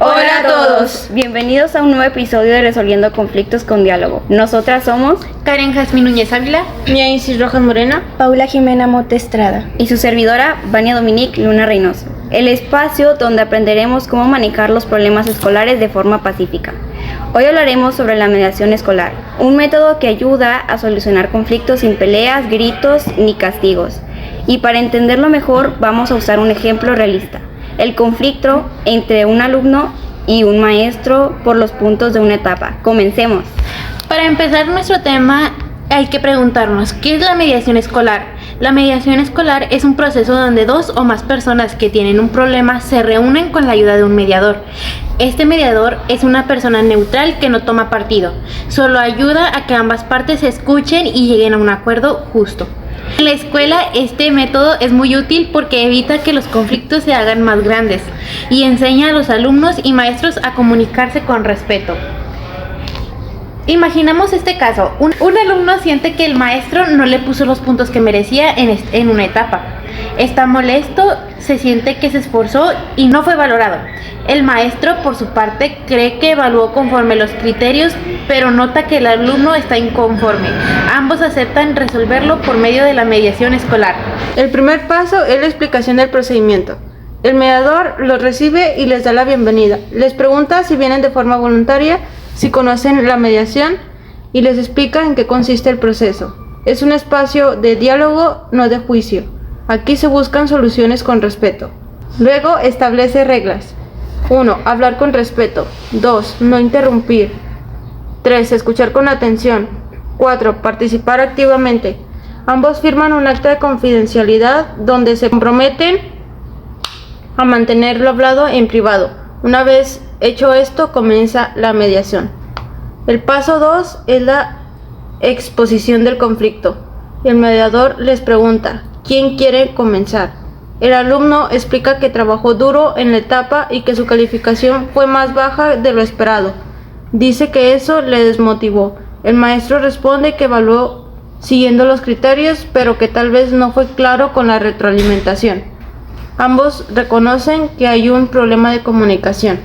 Hola a todos. Bienvenidos a un nuevo episodio de Resolviendo Conflictos con Diálogo. Nosotras somos Karen Jazmín Núñez Ávila, Mía Isis Rojas Morena, Paula Jimena Mota Estrada y su servidora Vania Dominique Luna Reynoso. El espacio donde aprenderemos cómo manejar los problemas escolares de forma pacífica. Hoy hablaremos sobre la mediación escolar, un método que ayuda a solucionar conflictos sin peleas, gritos ni castigos. Y para entenderlo mejor vamos a usar un ejemplo realista. El conflicto entre un alumno y un maestro por los puntos de una etapa. Comencemos. Para empezar nuestro tema hay que preguntarnos, ¿qué es la mediación escolar? La mediación escolar es un proceso donde dos o más personas que tienen un problema se reúnen con la ayuda de un mediador. Este mediador es una persona neutral que no toma partido, solo ayuda a que ambas partes se escuchen y lleguen a un acuerdo justo. En la escuela este método es muy útil porque evita que los conflictos se hagan más grandes y enseña a los alumnos y maestros a comunicarse con respeto. Imaginamos este caso, un alumno siente que el maestro no le puso los puntos que merecía en una etapa. Está molesto, se siente que se esforzó y no fue valorado. El maestro, por su parte, cree que evaluó conforme los criterios, pero nota que el alumno está inconforme. Ambos aceptan resolverlo por medio de la mediación escolar. El primer paso es la explicación del procedimiento. El mediador los recibe y les da la bienvenida. Les pregunta si vienen de forma voluntaria, si conocen la mediación y les explica en qué consiste el proceso. Es un espacio de diálogo, no de juicio. Aquí se buscan soluciones con respeto. Luego establece reglas. 1. Hablar con respeto. 2. No interrumpir. 3. Escuchar con atención. 4. Participar activamente. Ambos firman un acta de confidencialidad donde se comprometen a mantener lo hablado en privado. Una vez hecho esto, comienza la mediación. El paso 2 es la exposición del conflicto. El mediador les pregunta, ¿quién quiere comenzar? El alumno explica que trabajó duro en la etapa y que su calificación fue más baja de lo esperado. Dice que eso le desmotivó. El maestro responde que evaluó siguiendo los criterios, pero que tal vez no fue claro con la retroalimentación. Ambos reconocen que hay un problema de comunicación.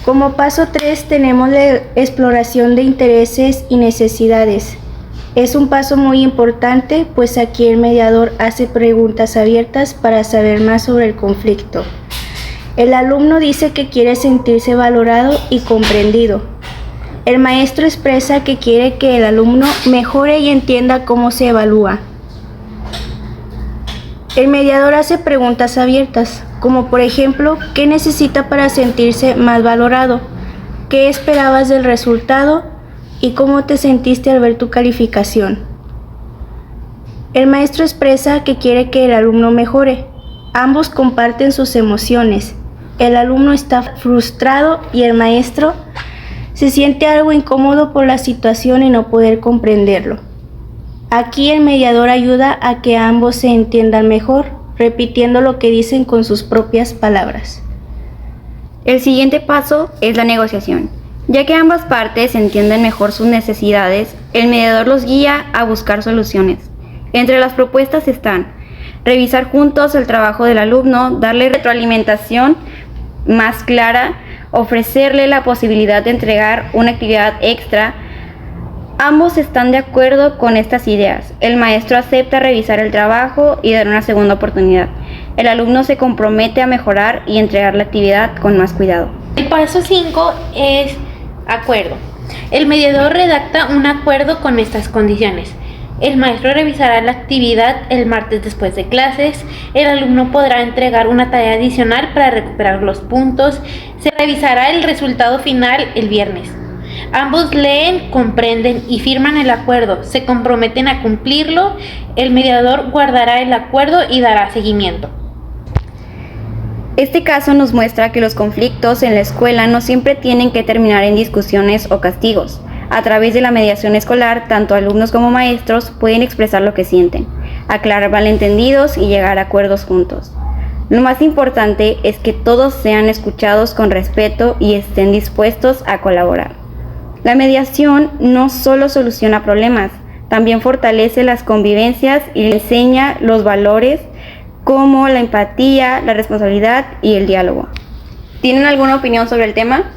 Como paso 3 tenemos la exploración de intereses y necesidades. Es un paso muy importante, pues aquí el mediador hace preguntas abiertas para saber más sobre el conflicto. El alumno dice que quiere sentirse valorado y comprendido. El maestro expresa que quiere que el alumno mejore y entienda cómo se evalúa. El mediador hace preguntas abiertas, como por ejemplo, ¿qué necesita para sentirse más valorado? ¿Qué esperabas del resultado? ¿Y cómo te sentiste al ver tu calificación? El maestro expresa que quiere que el alumno mejore. Ambos comparten sus emociones. El alumno está frustrado y el maestro se siente algo incómodo por la situación y no poder comprenderlo. Aquí el mediador ayuda a que ambos se entiendan mejor, repitiendo lo que dicen con sus propias palabras. El siguiente paso es la negociación. Ya que ambas partes entienden mejor sus necesidades, el mediador los guía a buscar soluciones. Entre las propuestas están revisar juntos el trabajo del alumno, darle retroalimentación más clara, ofrecerle la posibilidad de entregar una actividad extra. Ambos están de acuerdo con estas ideas. El maestro acepta revisar el trabajo y dar una segunda oportunidad. El alumno se compromete a mejorar y entregar la actividad con más cuidado. El paso 5 es acuerdo. El mediador redacta un acuerdo con estas condiciones. El maestro revisará la actividad el martes después de clases. El alumno podrá entregar una tarea adicional para recuperar los puntos. Se revisará el resultado final el viernes. Ambos leen, comprenden y firman el acuerdo. Se comprometen a cumplirlo. El mediador guardará el acuerdo y dará seguimiento. Este caso nos muestra que los conflictos en la escuela no siempre tienen que terminar en discusiones o castigos. A través de la mediación escolar, tanto alumnos como maestros pueden expresar lo que sienten, aclarar malentendidos y llegar a acuerdos juntos. Lo más importante es que todos sean escuchados con respeto y estén dispuestos a colaborar. La mediación no solo soluciona problemas, también fortalece las convivencias y enseña los valores como la empatía, la responsabilidad y el diálogo. ¿Tienen alguna opinión sobre el tema?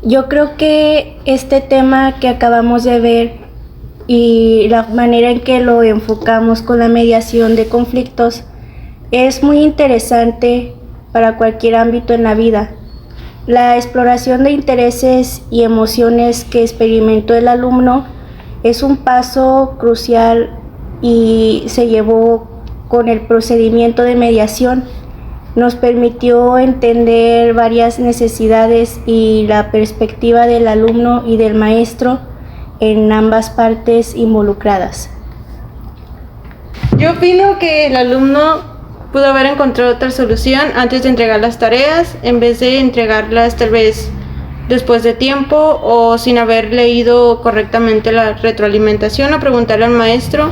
Yo creo que este tema que acabamos de ver y la manera en que lo enfocamos con la mediación de conflictos es muy interesante para cualquier ámbito en la vida. La exploración de intereses y emociones que experimentó el alumno es un paso crucial y se llevó con el procedimiento de mediación. Nos permitió entender varias necesidades y la perspectiva del alumno y del maestro en ambas partes involucradas. Yo opino que el alumno pudo haber encontrado otra solución antes de entregar las tareas, en vez de entregarlas tal vez después de tiempo o sin haber leído correctamente la retroalimentación, o preguntarle al maestro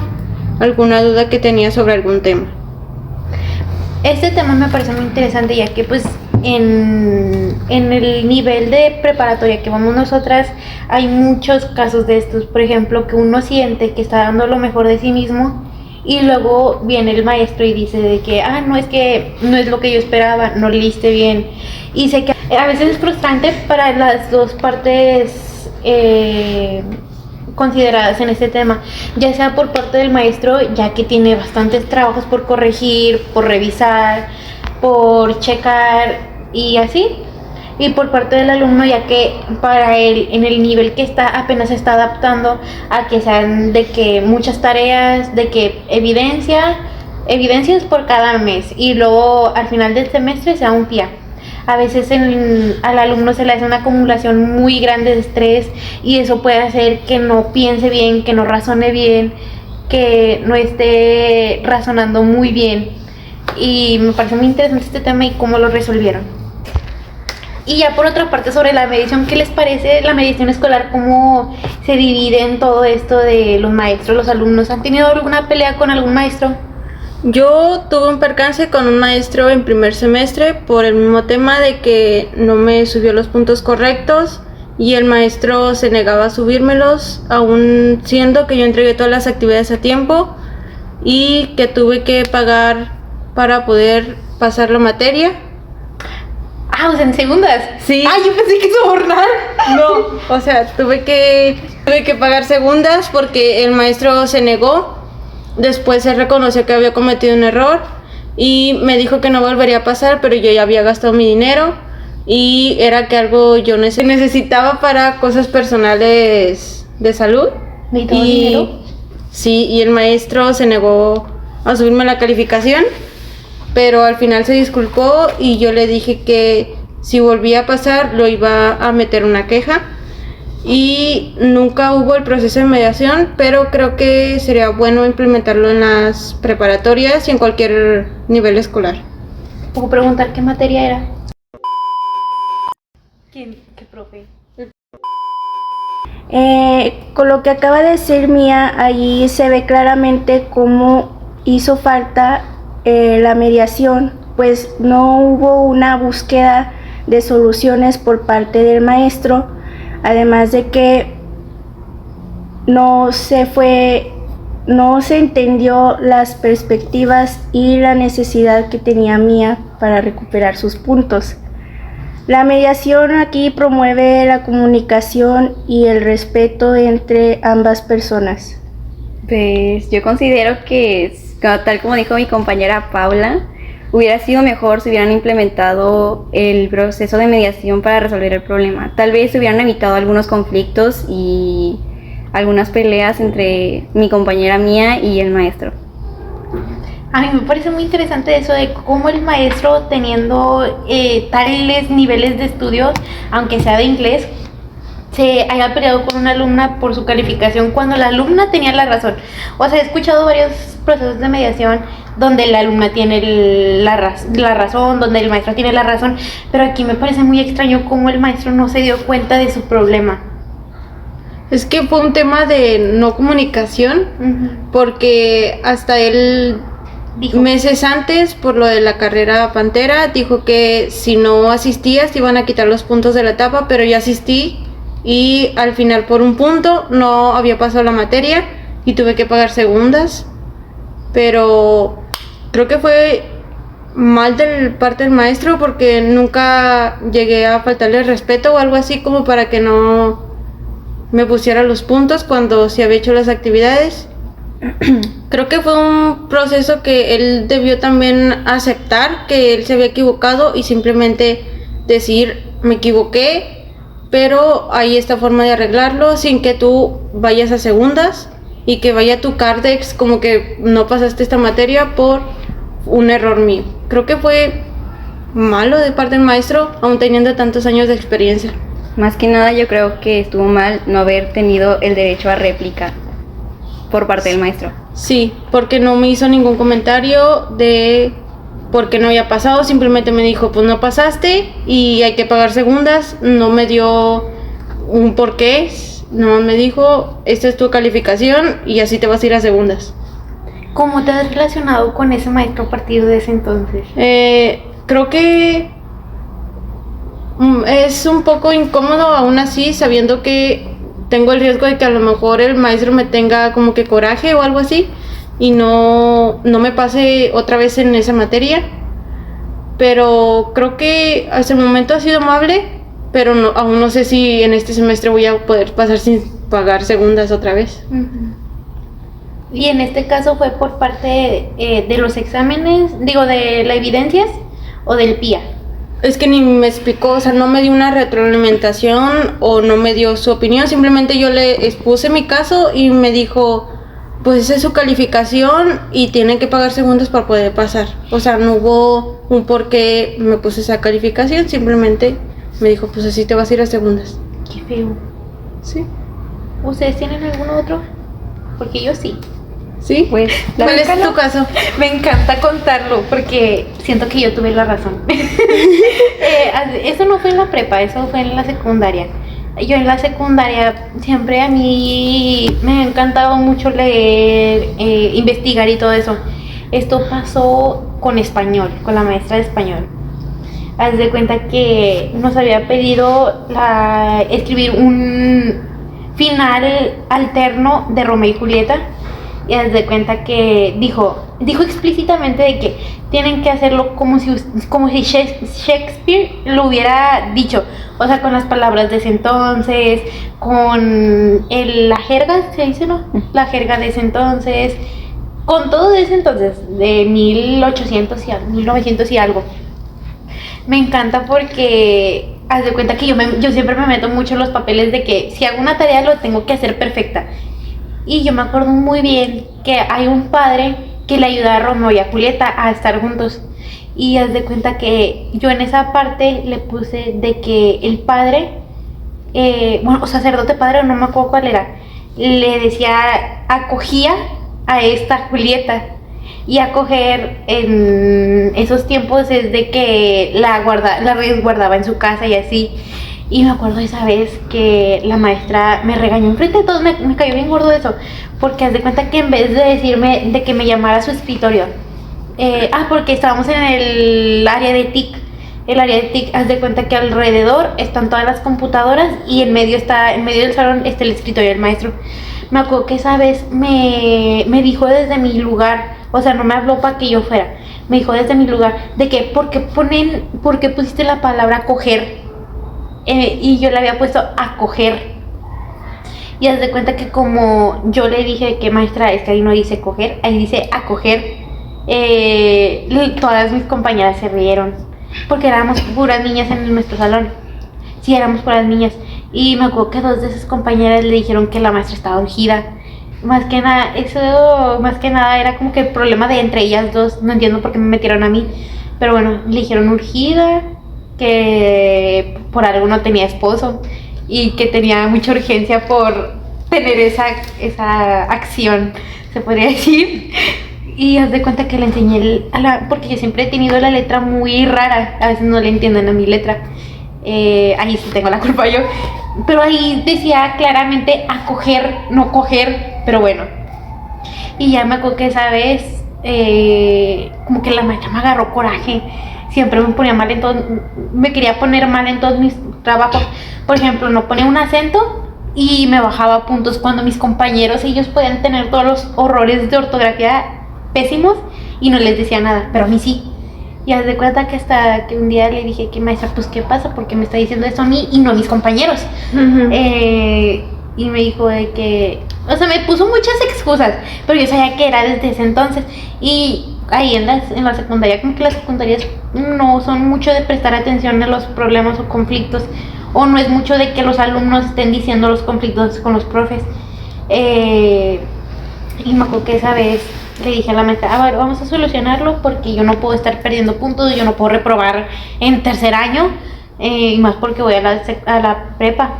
alguna duda que tenía sobre algún tema. Este tema me parece muy interesante, ya que pues en el nivel de preparatoria que vamos nosotras hay muchos casos de estos. Por ejemplo, que uno siente que está dando lo mejor de sí mismo y luego viene el maestro y dice de que no, es que no es lo que yo esperaba, no leíste bien. Y sé que a veces es frustrante para las dos partes consideradas en este tema, ya sea por parte del maestro, ya que tiene bastantes trabajos por corregir, por revisar, por checar y así, y por parte del alumno, ya que para él en el nivel que está apenas se está adaptando a que sean de que muchas tareas, de que evidencias por cada mes y luego al final del semestre sea un FIA. A veces al alumno se le hace una acumulación muy grande de estrés y eso puede hacer que no piense bien, que no razone bien, que no esté razonando muy bien. Y me parece muy interesante este tema y cómo lo resolvieron. Y ya por otra parte, sobre la mediación, ¿qué les parece la mediación escolar? ¿Cómo se divide en todo esto de los maestros, los alumnos? ¿Han tenido alguna pelea con algún maestro? Yo tuve un percance con un maestro en primer semestre por el mismo tema de que no me subió los puntos correctos y el maestro se negaba a subírmelos, aún siendo que yo entregué todas las actividades a tiempo y que tuve que pagar para poder pasar la materia. O sea, en segundas. Sí. Yo pensé que sobornar. No, o sea, tuve que pagar segundas porque el maestro se negó. Después se reconoció que había cometido un error y me dijo que no volvería a pasar, pero yo ya había gastado mi dinero y era que algo yo necesitaba para cosas personales de salud. ¿Necesitaba dinero? Sí, y el maestro se negó a subirme la calificación, pero al final se disculpó y yo le dije que si volvía a pasar lo iba a meter una queja. Y nunca hubo el proceso de mediación, pero creo que sería bueno implementarlo en las preparatorias y en cualquier nivel escolar. ¿Puedo preguntar qué materia era? ¿Quién? ¿Qué profe? Con lo que acaba de decir Mía, allí se ve claramente cómo hizo falta la mediación, pues no hubo una búsqueda de soluciones por parte del maestro. Además de que no se entendió las perspectivas y la necesidad que tenía Mía para recuperar sus puntos. La mediación aquí promueve la comunicación y el respeto entre ambas personas. Pues yo considero que, tal como dijo mi compañera Paula, hubiera sido mejor si hubieran implementado el proceso de mediación para resolver el problema. Tal vez hubieran evitado algunos conflictos y algunas peleas entre mi compañera Mía y el maestro. A mí me parece muy interesante eso de cómo el maestro, teniendo tales niveles de estudios, aunque sea de inglés, se haya peleado con una alumna por su calificación cuando la alumna tenía la razón. O sea, he escuchado varios procesos de mediación donde la alumna tiene la razón, donde el maestro tiene la razón, pero aquí me parece muy extraño cómo el maestro no se dio cuenta de su problema. Es que fue un tema de no comunicación, porque hasta él, meses antes, por lo de la carrera Pantera, dijo que si no asistías te iban a quitar los puntos de la etapa, pero yo asistí y al final por un punto no había pasado la materia y tuve que pagar segundas, pero creo que fue mal de parte del maestro porque nunca llegué a faltarle respeto o algo así como para que no me pusiera los puntos cuando sí había hecho las actividades. Creo que fue un proceso que él debió también aceptar que él se había equivocado y simplemente decir me equivoqué, pero hay esta forma de arreglarlo sin que tú vayas a segundas y que vaya tu Cardex como que no pasaste esta materia por un error mío. Creo que fue malo de parte del maestro, aún teniendo tantos años de experiencia. Más que nada yo creo que estuvo mal no haber tenido el derecho a réplica por parte del maestro. Sí, porque no me hizo ningún comentario de por qué no había pasado, simplemente me dijo, pues no pasaste y hay que pagar segundas, no me dio un porqué, no me dijo, esta es tu calificación y así te vas a ir a segundas. ¿Cómo te has relacionado con ese maestro a partir de ese entonces? Creo que es un poco incómodo aún así, sabiendo que tengo el riesgo de que a lo mejor el maestro me tenga como que coraje o algo así y no me pase otra vez en esa materia. Pero creo que hasta el momento ha sido amable, pero aún no sé si en este semestre voy a poder pasar sin pagar segundas otra vez. Uh-huh. Y en este caso fue por parte de los exámenes, digo, de las evidencias o del PIA. Es que ni me explicó, o sea, no me dio una retroalimentación o no me dio su opinión, simplemente yo le expuse mi caso y me dijo, pues esa es su calificación y tienen que pagar segundos para poder pasar. O sea, no hubo un por qué me puse esa calificación, simplemente me dijo, pues así te vas a ir a segundas. Qué feo. Sí. ¿Ustedes tienen algún otro? Porque yo sí. ¿Sí? Pues, ¿cuál es tu caso? Me encanta contarlo porque siento que yo tuve la razón. Eso no fue en la prepa, eso fue en la secundaria. Yo en la secundaria siempre a mí me ha encantado mucho leer, investigar y todo eso. Esto pasó con español, con la maestra de español. Haz de cuenta que nos había pedido escribir un final alterno de Romeo y Julieta. Y haz de cuenta que dijo explícitamente de que tienen que hacerlo como si Shakespeare lo hubiera dicho, o sea, con las palabras de ese entonces, con la jerga, ¿se dice, no? La jerga de ese entonces, con todo de ese entonces, de 1800 y 1900 y algo. Me encanta porque haz de cuenta que yo siempre me meto mucho en los papeles de que si hago una tarea lo tengo que hacer perfecta. Y yo me acuerdo muy bien que hay un padre que le ayuda a Romeo y a Julieta a estar juntos. Y haz de cuenta que yo en esa parte le puse de que el padre, sacerdote padre, no me acuerdo cuál era, le decía, acogía a esta Julieta. Y acoger en esos tiempos es de que la resguardaba en su casa y así. Y me acuerdo esa vez que la maestra me regañó enfrente de todos, me cayó bien gordo eso, porque haz de cuenta que en vez de decirme de que me llamara a su escritorio, porque estábamos en el área de TIC, haz de cuenta que alrededor están todas las computadoras y en medio del salón está el escritorio del maestro. Me acuerdo que esa vez me dijo desde mi lugar, o sea, no me habló para que yo fuera, me dijo desde mi lugar, de que, ¿por qué pusiste la palabra coger? Y yo le había puesto acoger. Y haz de cuenta que como yo le dije que maestra, es que ahí no dice coger, ahí dice acoger, todas mis compañeras se rieron porque éramos puras niñas en nuestro salón. Sí, éramos puras niñas. Y me acuerdo que dos de esas compañeras le dijeron que la maestra estaba urgida. Más que nada era como que el problema de entre ellas dos. No entiendo por qué me metieron a mí, pero bueno, le dijeron urgida, que por algo no tenía esposo y que tenía mucha urgencia por tener esa acción, se podría decir. Y haz de cuenta que le enseñé porque yo siempre he tenido la letra muy rara, a veces no le entienden a mi letra, ahí sí tengo la culpa yo, pero ahí decía claramente acoger, no coger, pero bueno. Y ya me acuerdo que esa vez como que la maestra me agarró coraje. Siempre me ponía mal me quería poner mal en todos mis trabajos. Por ejemplo, no ponía un acento y me bajaba puntos cuando mis compañeros, ellos podían tener todos los horrores de ortografía pésimos y no les decía nada, pero a mí sí. Y haz de cuenta que hasta que un día le dije que maestra, pues ¿qué pasa? Porque me está diciendo eso a mí y no a mis compañeros. Y me dijo de que, o sea, me puso muchas excusas, pero yo sabía que era desde ese entonces. Y ahí en la secundaria, como que las secundarias no son mucho de prestar atención a los problemas o conflictos, o no es mucho de que los alumnos estén diciendo los conflictos con los profes. Y me acuerdo que esa vez le dije a la maestra, a ver, vamos a solucionarlo porque yo no puedo estar perdiendo puntos, yo no puedo reprobar en tercer año, y más porque voy a la prepa.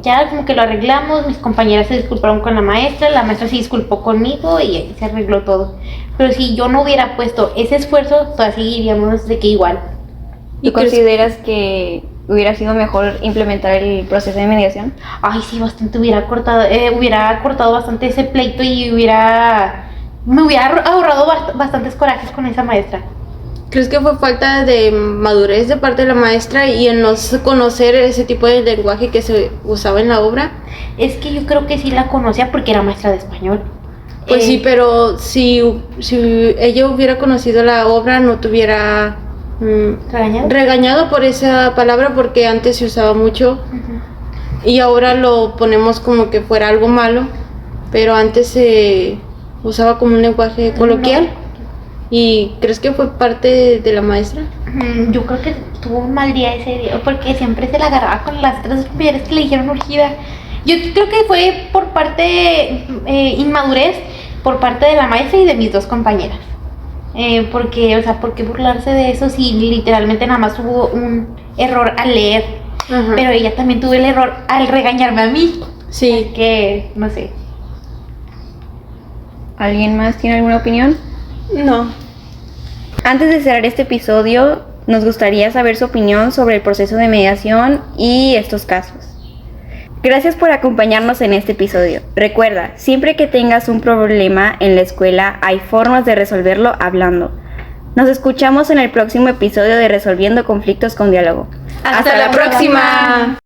Ya como que lo arreglamos, mis compañeras se disculparon con la maestra se disculpó conmigo y ahí se arregló todo. Pero si yo no hubiera puesto ese esfuerzo, todavía seguiríamos de que igual. ¿Y consideras que hubiera sido mejor implementar el proceso de mediación? Ay, sí, bastante hubiera cortado bastante ese pleito y me hubiera ahorrado bastantes corajes con esa maestra. ¿Crees que fue falta de madurez de parte de la maestra y en no conocer ese tipo de lenguaje que se usaba en la obra? Es que yo creo que sí la conocía porque era maestra de español. Pues sí, pero si ella hubiera conocido la obra, no te hubiera regañado por esa palabra, porque antes se usaba mucho. Y ahora lo ponemos como que fuera algo malo, pero antes se usaba como un lenguaje coloquial. No. ¿Y crees que fue parte de la maestra? Yo creo que tuvo un mal día ese día, porque siempre se la agarraba con las otras mujeres que le dijeron urgida. Yo creo que fue por parte inmadurez, por parte de la maestra y de mis dos compañeras. Porque, o sea, ¿por qué burlarse de eso si literalmente nada más hubo un error al leer? Ajá. Pero ella también tuvo el error al regañarme a mí. Sí. Así que, no sé. ¿Alguien más tiene alguna opinión? No. Antes de cerrar este episodio, nos gustaría saber su opinión sobre el proceso de mediación y estos casos. Gracias por acompañarnos en este episodio. Recuerda, siempre que tengas un problema en la escuela, hay formas de resolverlo hablando. Nos escuchamos en el próximo episodio de Resolviendo Conflictos con Diálogo. ¡Hasta la próxima!